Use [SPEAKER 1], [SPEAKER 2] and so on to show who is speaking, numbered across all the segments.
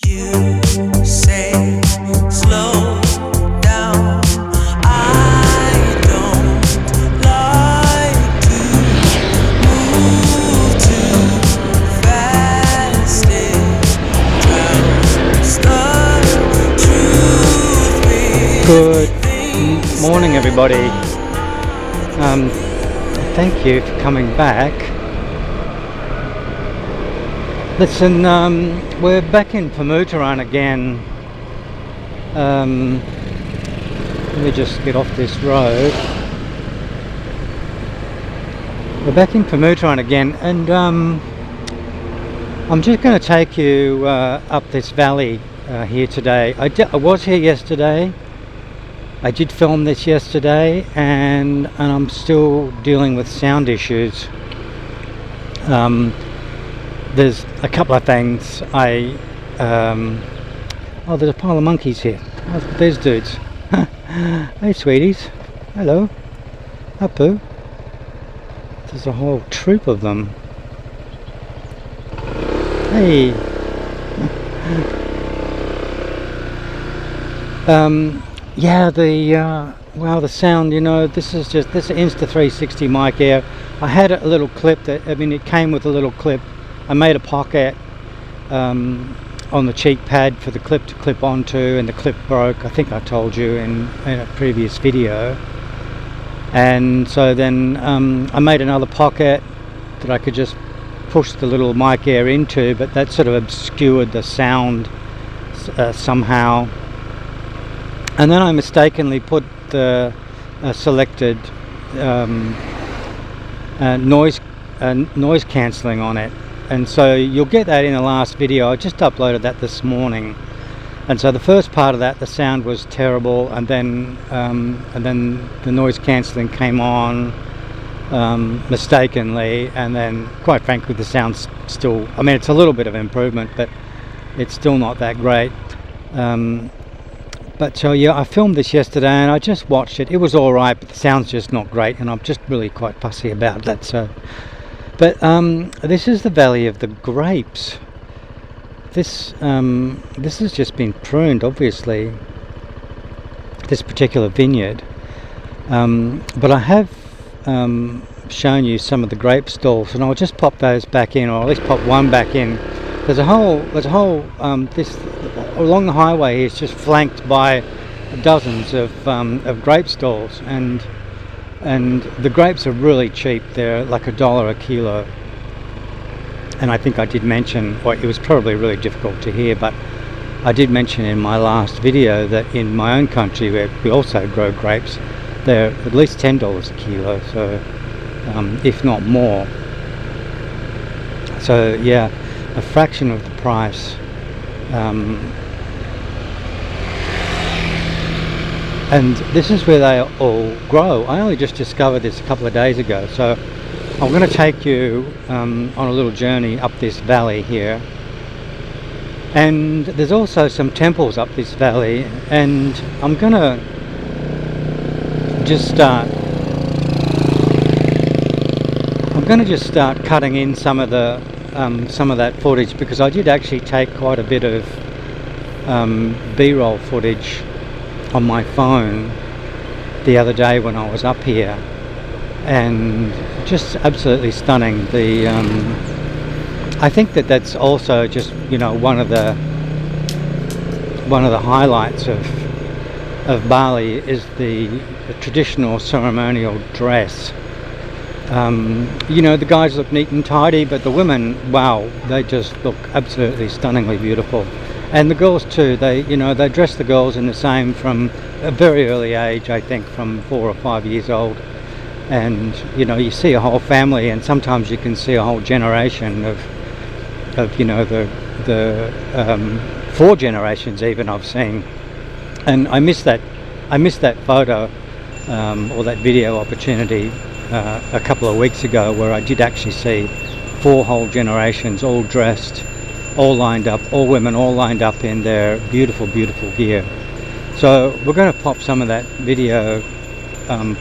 [SPEAKER 1] You say slow down. I don't like to move too fast. It drowns the truth with
[SPEAKER 2] Good morning, everybody. Thank you for coming back. Listen, we're back in Permuteran again. Let me just get off this road. We're back in Permuteran again, and I'm just going to take you up this valley here today. I was here yesterday. I did film this yesterday, and I'm still dealing with sound issues. There's a couple of things. Oh, there's a pile of monkeys here. Oh, there's dudes. Hey, sweeties. Hello. Apu. There's a whole troop of them. Hey. Yeah, the sound, this is Insta360 mic here. I had a little clip it came with a little clip. I made a pocket on the cheek pad for the clip to clip onto, and the clip broke. I think I told you in a previous video. And so then I made another pocket that I could just push the little mic air into, but that sort of obscured the sound somehow. And then I mistakenly put the selected noise cancelling on it, and so you'll get that in the last video. I just uploaded that this morning, and so the first part of that, the sound was terrible, and then the noise cancelling came on mistakenly, and then quite frankly the sound's still, it's a little bit of improvement, but it's still not that great. But so yeah, I filmed this yesterday and I just watched it. It was all right, but the sound's just not great, and I'm just really quite fussy about that. So, but this is the Valley of the Grapes. This has just been pruned, obviously. This particular vineyard, but I have shown you some of the grape stalls, and I'll just pop those back in, or at least pop one back in. There's a whole this along the highway here is just flanked by dozens of grape stalls, and the grapes are really cheap. They're like $1 a kilo. And I think I did mention, or it was probably really difficult to hear, but I did mention in my last video that in my own country, where we also grow grapes, they're at least $10 a kilo, so if not more. So yeah, a fraction of the price. And this is where they all grow. I only just discovered this a couple of days ago, so I'm going to take you on a little journey up this valley here. And there's also some temples up this valley, and I'm going to just start cutting in some of that footage, because I did actually take quite a bit of B-roll footage on my phone the other day when I was up here, and just absolutely stunning. I think that's also just one of the highlights of Bali is the traditional ceremonial dress. The guys look neat and tidy, but the women, wow, they just look absolutely stunningly beautiful. And the girls too, they dress the girls in the same from a very early age, I think from 4 or 5 years old. And you see a whole family, and sometimes you can see a whole generation of the 4 generations even I've seen. And I missed that photo or that video opportunity a couple of weeks ago, where I did actually see 4 whole generations all dressed, all lined up, all women all lined up in their beautiful gear. So we're going to pop some of that video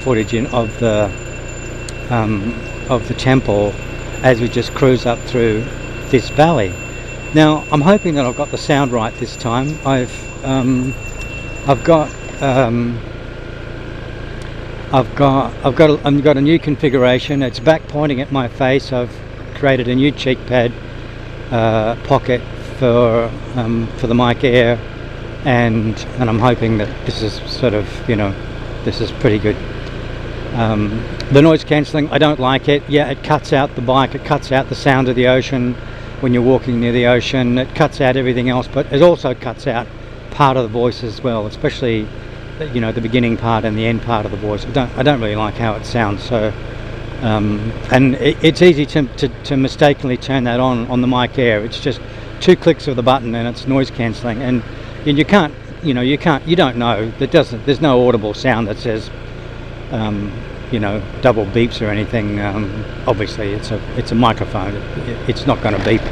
[SPEAKER 2] footage in of the temple as we just cruise up through this valley. Now I'm hoping that I've got the sound right this time. I've got a new configuration. It's back pointing at my face. I've created a new cheek pad pocket for the mic Air, and I'm hoping that this is sort of, this is pretty good. The noise cancelling, I don't like it. Yeah, it cuts out the bike, it cuts out the sound of the ocean when you're walking near the ocean, it cuts out everything else, but it also cuts out part of the voice as well, especially the beginning part and the end part of the voice. I don't really like how it sounds. So and it's easy to mistakenly turn that on the mic Air. It's just 2 clicks of the button and it's noise cancelling, and you can't, you don't know. There's no audible sound that says double beeps or anything. Obviously it's a microphone. It's not going to beep.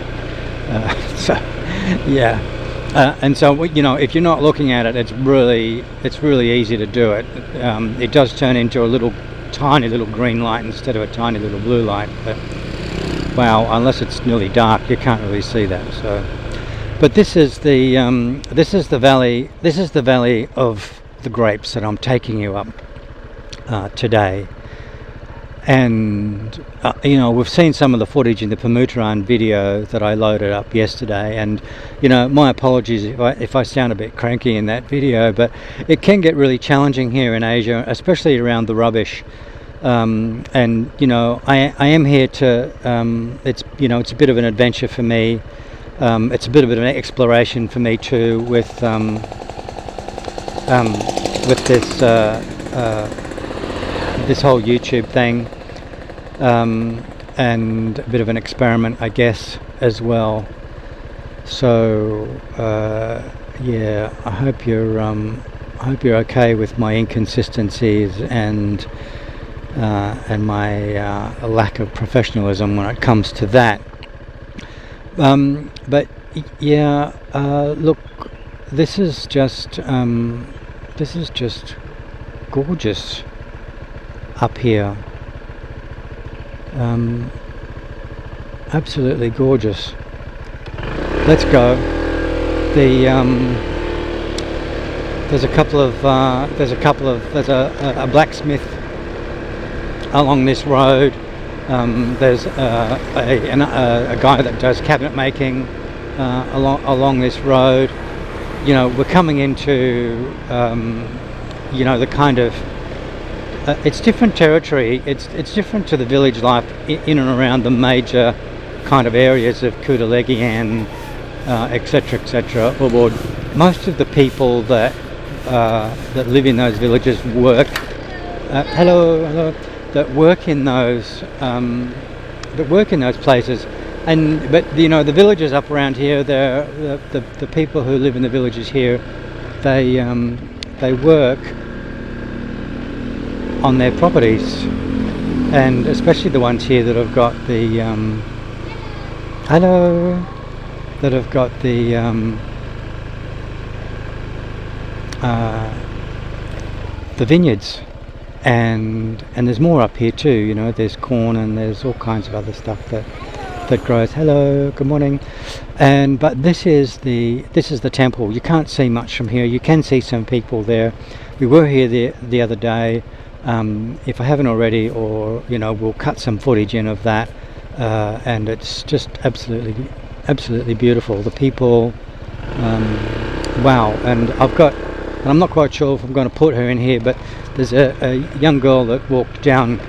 [SPEAKER 2] So yeah. And so, if you're not looking at it, it's really easy to do it. It does turn into a tiny little green light instead of a tiny little blue light. But wow, unless it's nearly dark, you can't really see that. So, but this is the valley. This is the valley of the grapes that I'm taking you up today. And we've seen some of the footage in the Permuteran video that I loaded up yesterday, and my apologies if I sound a bit cranky in that video, but it can get really challenging here in Asia, especially around the rubbish. And I am here to it's a bit of an adventure for me. It's a bit of an exploration for me too, with this whole YouTube thing, and a bit of an experiment, I guess, as well. So yeah, I hope you're okay with my inconsistencies and my lack of professionalism when it comes to that. But yeah, look, this is just gorgeous up here. Absolutely gorgeous. Let's go. There's a blacksmith along this road. There's a guy that does cabinet making along this road. We're coming into the kind of it's different territory. It's different to the village life in and around the major kind of areas of Kudalegian, etc., etc. Or most of the people that live in those villages work. Hello. That work in those places, but the villages up around here, the people who live in the villages here, they work on their properties, and especially the ones here that have got the vineyards. And there's more up here too. There's corn and there's all kinds of other stuff that grows. Hello, good morning. But this is the temple. You can't see much from here. You can see some people there. We were here the other day. If I haven't already, or we'll cut some footage in of that. And it's just absolutely beautiful. The people, wow. And I'm not quite sure if I'm going to put her in here, but there's a young girl that walked down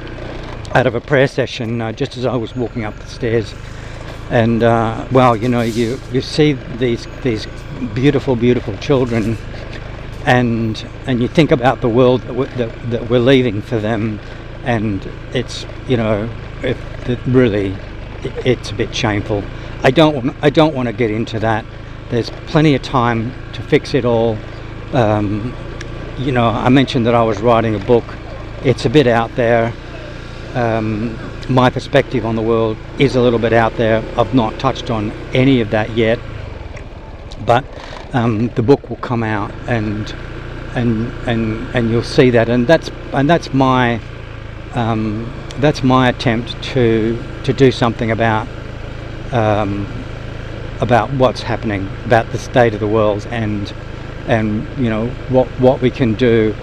[SPEAKER 2] out of a prayer session just as I was walking up the stairs, and well, you see these beautiful children, and you think about the world that we're leaving for them, and it's it's a bit shameful. I don't want to get into that. There's plenty of time to fix it all. I mentioned that I was writing a book. It's a bit out there. My perspective on the world is a little bit out there. I've not touched on any of that yet, but the book will come out, and you'll see that, and that's my attempt to do something about about what's happening, about the state of the world, and you know what we can do.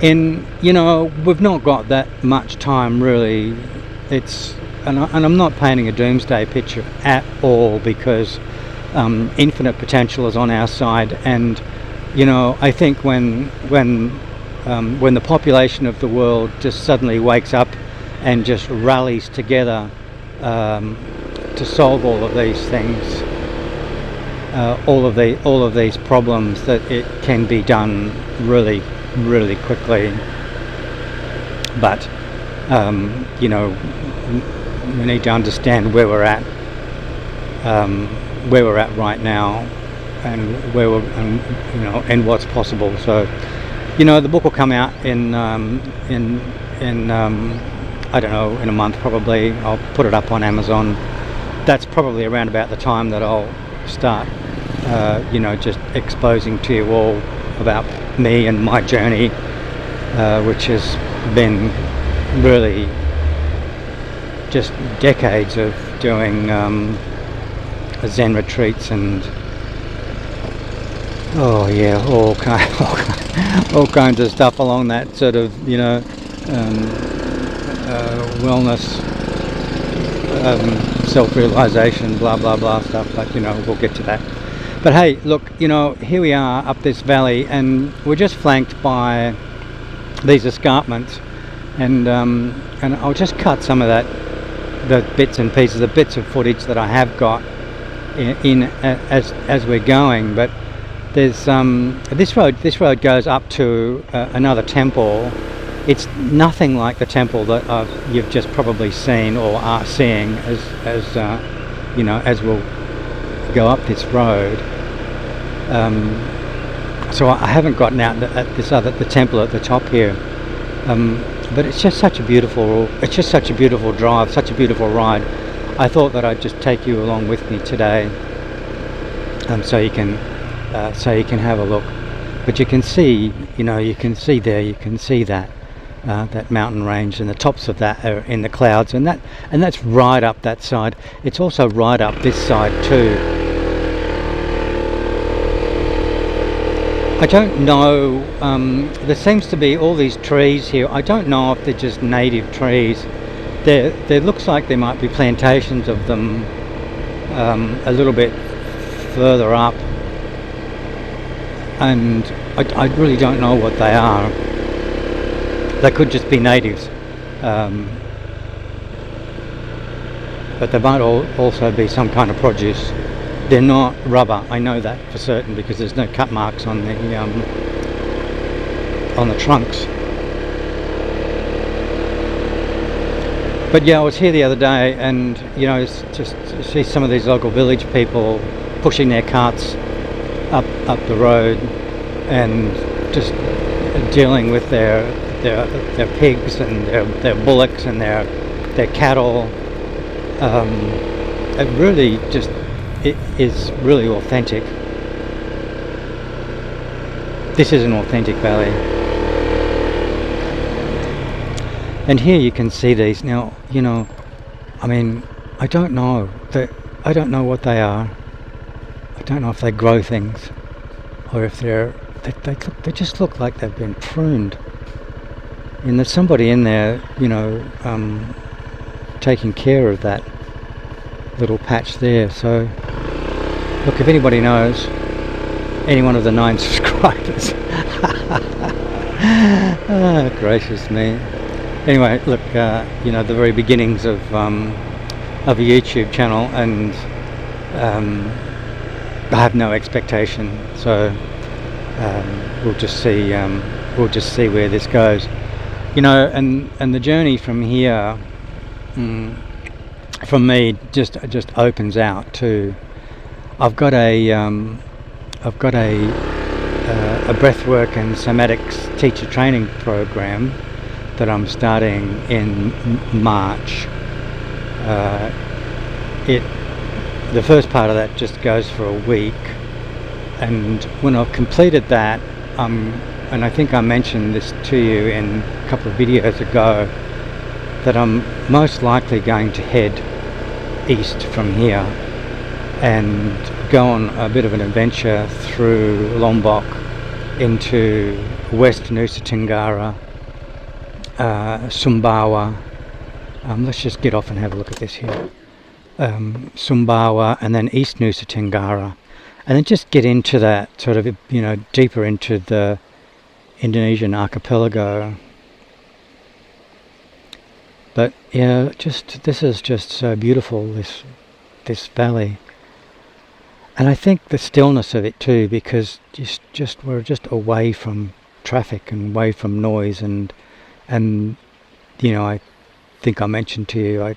[SPEAKER 2] You know, we've not got that much time really. And I'm not painting a doomsday picture at all, because infinite potential is on our side. And you know, I think when the population of the world just suddenly wakes up and just rallies together to solve all of these things, all of these problems, that it can be done really, really quickly. But you know, we need to understand where we're at right now, and you know, and what's possible. So, you know, the book will come out in I don't know, in a month probably. I'll put it up on Amazon. That's probably around about the time that I'll start you know, just exposing to you all about me and my journey, which has been really just decades of doing Zen retreats and all kinds of stuff along that sort of, you know, wellness, self-realization, blah blah blah stuff. But you know, we'll get to that. But hey, look, you know, here we are up this valley, and we're just flanked by these escarpments, and I'll just cut some of that, the bits and pieces, the bits of footage that I have got in as we're going. But there's this road goes up to another temple. It's nothing like the temple that you've just probably seen or are seeing as you know, as we'll go up this road. So I haven't gotten out at the temple at the top here, but it's just such a beautiful drive, such a beautiful ride. I thought that I'd just take you along with me today, so you can have a look. But you can see, you know, you can see that that mountain range, and the tops of that are in the clouds, and that's right up that side. It's also right up this side too. I don't know, there seems to be all these trees here. I don't know if they're just native trees. There looks like there might be plantations of them a little bit further up, and I really don't know what they are. They could just be natives, but they might also be some kind of produce. They're not rubber, I know that for certain, because there's no cut marks on the trunks. But yeah, I was here the other day, and you know, it's just to see some of these local village people pushing their carts up the road, and just dealing with their pigs and their bullocks and their cattle. It really just, it is really authentic. This is an authentic valley. And here you can see these. Now, you know, I mean, I don't know what they are. I don't know if they grow things, or if they just look like they've been pruned. And there's somebody in there, you know, taking care of that little patch there. So look, if anybody knows, any one of the 9 subscribers, oh, gracious me. Anyway, look, you know, the very beginnings of a YouTube channel, and I have no expectation, so we'll just see where this goes, you know. And the journey from here, from me, just opens out to. I've got a breathwork and somatics teacher training program that I'm starting in March. The first part of that just goes for a week, and when I've completed that, and I think I mentioned this to you in a couple of videos ago, that I'm most likely going to head east from here, and go on a bit of an adventure through Lombok into West Nusa Tenggara, Sumbawa. Let's just get off and have a look at this here. Sumbawa, and then East Nusa Tenggara, and then just get into that sort of, deeper into the Indonesian archipelago. But yeah, this is just so beautiful, this valley. And I think the stillness of it too, because we're just away from traffic and away from noise, and I think I mentioned to you, I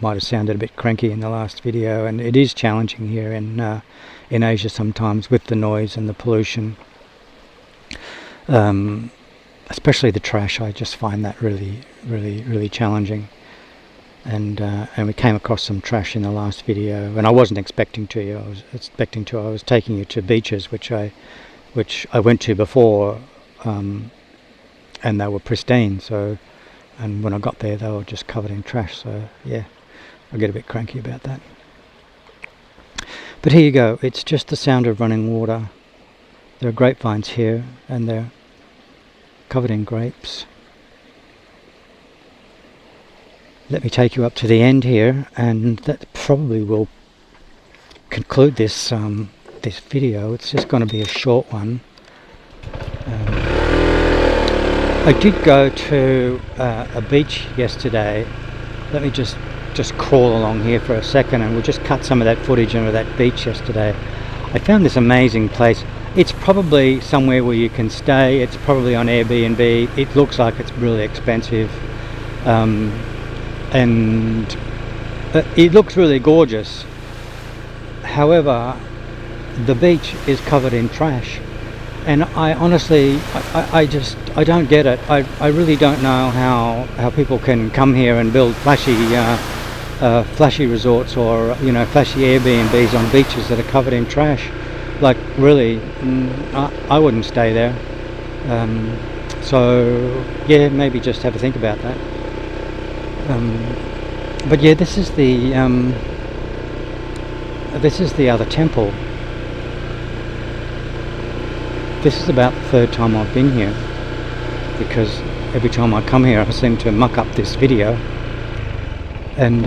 [SPEAKER 2] might have sounded a bit cranky in the last video, and it is challenging here in Asia sometimes with the noise and the pollution, especially the trash. I just find that really, really, really challenging. And we came across some trash in the last video, and I wasn't expecting to. I was taking you to beaches which I went to before, and they were pristine. So, and when I got there, they were just covered in trash. So yeah, I get a bit cranky about that. But here you go. It's just the sound of running water. There are grapevines here, and they're covered in grapes. Let me take you up to the end here, and that probably will conclude this this video. It's just going to be a short one. I did go to a beach yesterday. Let me just crawl along here for a second, and we'll just cut some of that footage of that beach yesterday. I found this amazing place. It's probably somewhere where you can stay. It's probably on Airbnb. It looks like it's really expensive. And it looks really gorgeous. However, the beach is covered in trash, and I honestly, I don't get it. I really don't know how people can come here and build flashy resorts, or flashy Airbnbs on beaches that are covered in trash. Like, really, I wouldn't stay there. So yeah, maybe just have a think about that. But yeah, this is the other temple. This is about the third time I've been here, because every time I come here I seem to muck up this video. And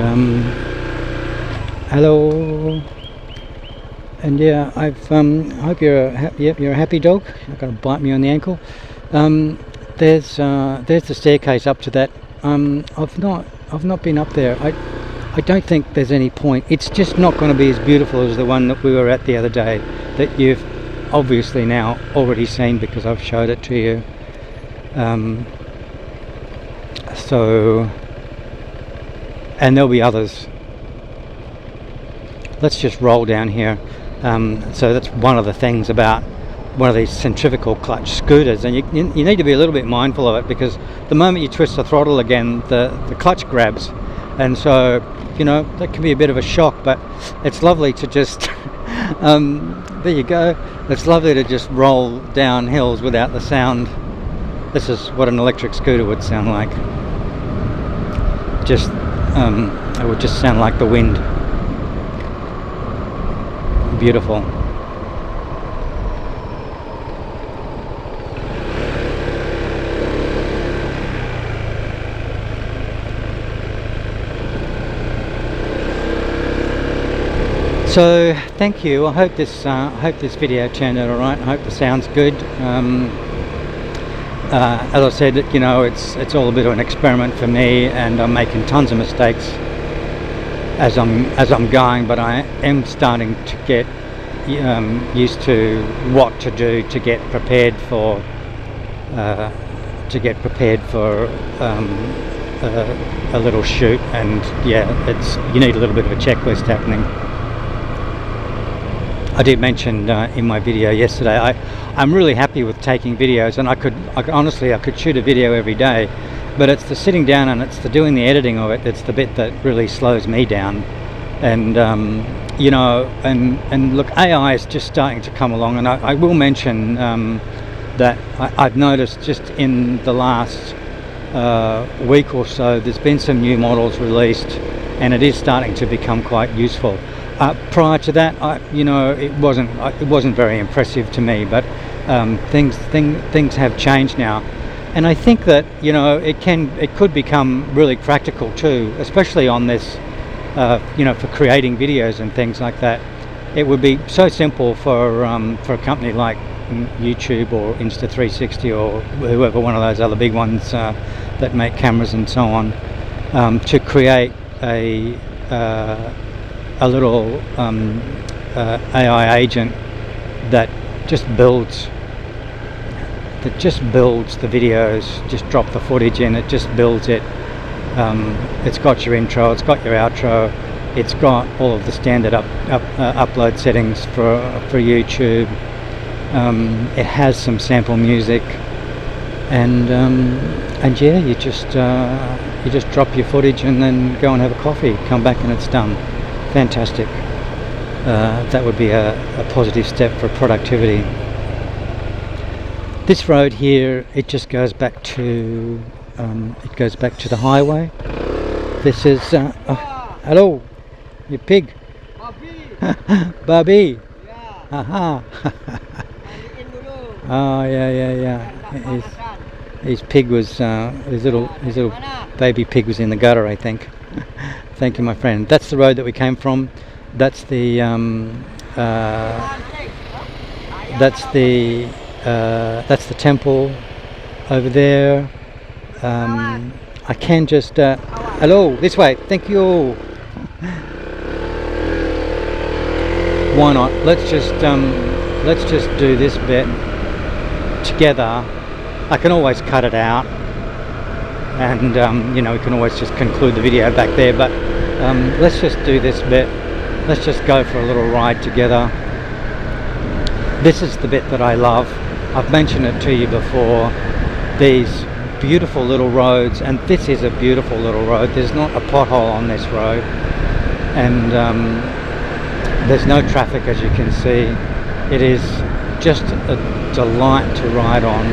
[SPEAKER 2] hello. And yeah, I hope you're a happy dog. You're not going to bite me on the ankle. There's the staircase up to that. I've not been up there. I don't think there's any point. It's just not going to be as beautiful as the one that we were at the other day, that you've obviously now already seen because I've showed it to you. So, and there'll be others. Let's just roll down here. So that's one of the things about one of these centrifugal clutch scooters, and you need to be a little bit mindful of it, because the moment you twist the throttle again, the clutch grabs, and so that can be a bit of a shock. But it's lovely to just there you go, it's lovely to just roll down hills without the sound. This is what an electric scooter would sound like. It would just sound like the wind. Beautiful. So thank you. I hope this video turned out alright. I hope the sound's good. As I said, it's all a bit of an experiment for me, and I'm making tons of mistakes as I'm going, but I am starting to get used to what to do to get prepared for a little shoot. And yeah, you need a little bit of a checklist happening. I did mention in my video yesterday, I'm really happy with taking videos, and I could shoot a video every day, but it's the sitting down and it's the doing the editing of it, it's the bit that really slows me down. And and look, AI is just starting to come along, and I will mention that I've noticed just in the last week or so there's been some new models released, and it is starting to become quite useful. Prior to that, it wasn't very impressive to me. But things have changed now, and I think that it could become really practical too, especially on this, for creating videos and things like that. It would be so simple for a company like YouTube or Insta360 or whoever, one of those other big ones that make cameras and so on, to create a little AI agent that just builds the videos. Just drop the footage in, it just builds it. It's got your intro, it's got your outro, it's got all of the standard upload settings for YouTube. It has some sample music, and yeah, you just drop your footage and then go and have a coffee, come back and it's done. Fantastic. That would be a positive step for productivity. This road here, it just goes back to the highway. This is hello, you pig. Bobby. Aha. Oh yeah. His pig was his little baby pig was in the gutter, I think. Thank you, my friend. That's the road that we came from. That's the temple over there. I can just hello, this way. Thank you. Why not? Let's just do this bit together. I can always cut it out, and we can always just conclude the video back there, but let's just do this bit. Let's just go for a little ride together. This is the bit that I love. I've mentioned it to you before. These beautiful little roads, and this is a beautiful little road. There's not a pothole on this road, and there's no traffic, as you can see. It is just a delight to ride on.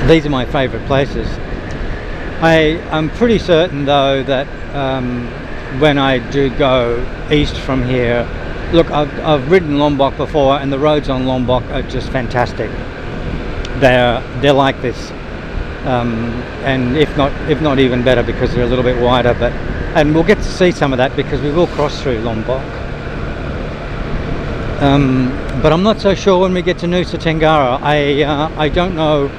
[SPEAKER 2] These are my favourite places. I'm pretty certain though that when I do go east from here, look, I've ridden Lombok before, and the roads on Lombok are just fantastic. They're like this, and if not even better, because they're a little bit wider. And we'll get to see some of that because we will cross through Lombok. But I'm not so sure when we get to Nusa Tenggara. I don't know.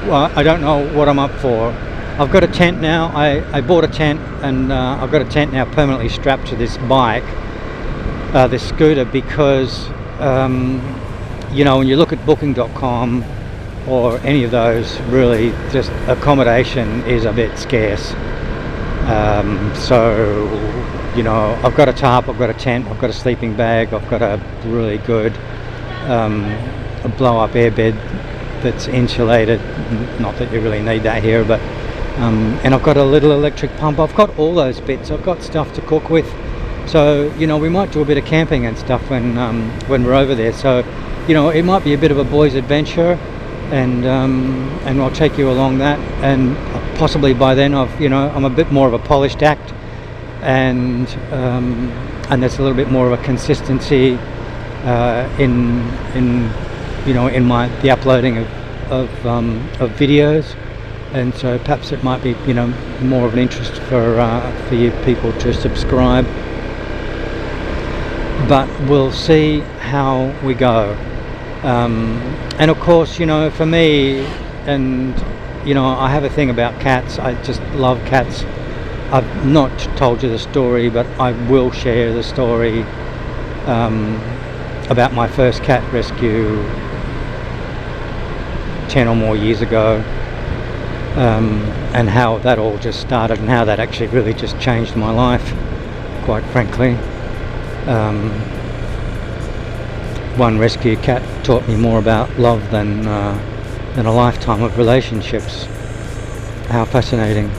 [SPEAKER 2] Well, I don't know what I'm up for. I've got a tent now. I bought a tent, and I've got a tent now permanently strapped to this bike, this scooter, because when you look at booking.com or any of those, really just accommodation is a bit scarce. So I've got a tarp, I've got a tent, I've got a sleeping bag, I've got a really good a blow-up airbed that's insulated. Not that you really need that here, but and I've got a little electric pump. I've got all those bits. I've got stuff to cook with. So we might do a bit of camping and stuff when we're over there. So it might be a bit of a boys' adventure, and I'll take you along that. And possibly by then I'm a bit more of a polished act, and there's a little bit more of a consistency in the uploading of videos, and so perhaps it might be more of an interest for you people to subscribe. But we'll see how we go. And of course, for me, and I have a thing about cats. I just love cats. I've not told you the story, but I will share the story about my first cat rescue 10 or more years ago, and how that all just started, and how that actually really just changed my life, quite frankly. One rescue cat taught me more about love than a lifetime of relationships. How fascinating.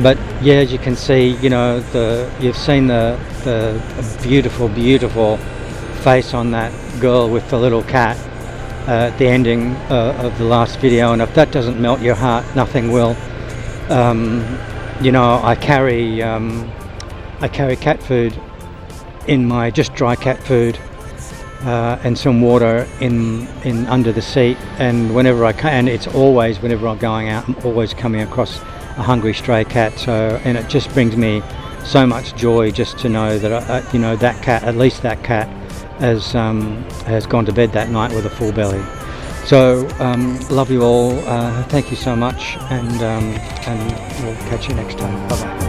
[SPEAKER 2] But yeah, as you can see, you've seen the beautiful face on that girl with the little cat. the ending of the last video, and if that doesn't melt your heart, nothing will. You know, I carry cat food in my, just dry cat food, and some water in under the seat, and whenever I can, it's always, whenever I'm going out, I'm always coming across a hungry stray cat. So, and it just brings me so much joy just to know that you know, that cat, at least that cat, has gone to bed that night with a full belly. So love you all, thank you so much, and we'll catch you next time. Bye bye.